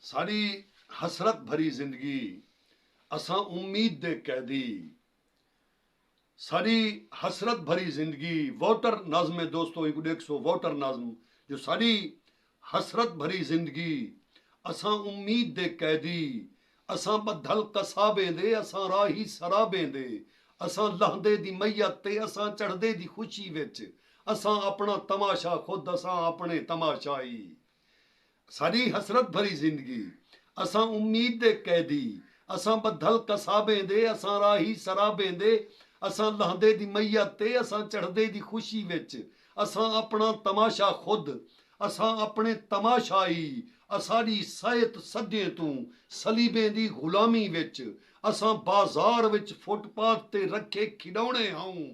सारी हसरत भरी जिंदगी असा उम्मीद दे कैदी। सारी हसरत भरी जिंदगी वोटर नाज़म है दोस्तों, एक सौ वोटर नाज़म जो सारी हसरत भरी जिंदगी असा उम्मीद दे कैदी। असा बदल कसाबें दे, असा राही सराबें दे, असा लहदे दी मैयत ते असा चढ़दे दी खुशी विच, असा अपना तमाशा खुद, असा अपने तमाशाई। सारी हसरत भरी जिंदगी असा उम्मीद दे कैदी। असा बदल कसाबें दे, असा राही सराबें दे, असा लहदे दी मैयत ते असा चढ़दे दी खुशी विच, असा अपना तमाशा खुद, असा अपने तमाशाई। असारी सैत सदे तू सलीबें दी गुलामी विच, असा बाजार विच फुटपाथ ते रखे खिडौने हाऊं।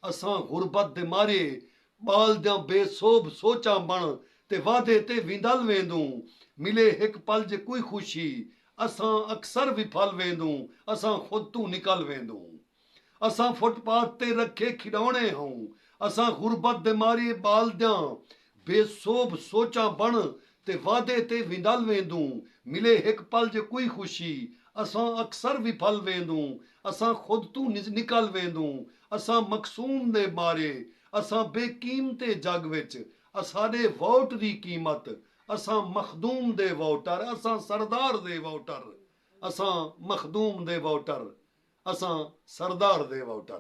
असा गुरबत दे मारे बालद्यां बेसोभ सोचां बण ते वादे ते विंदल वेंदूं। मिले हिक पल जे कोई खुशी, असां अक्सर विफल वेंदूं, असां खुद तू निकल वेंदूं। असां फुटपाथ ते रखे खिडौने हूं, असां गुरबत दे मारे बालद्यां बेसोभ सोचां बण ते वादे ते विंदल वेंदूं। मिले हिक पल जे कोई खुशी, असां अक्सर विफल वेंदूं, असां खुद तू निकल वेंदूं। असां मकसूम दे मारे, असां बेकीमते जग विच, असाडे वोट दी कीमत, असां मखदूम दे वोटर, असां सरदार दे वोटर, असां मखदूम दे वोटर, असां सरदार दे वोटर।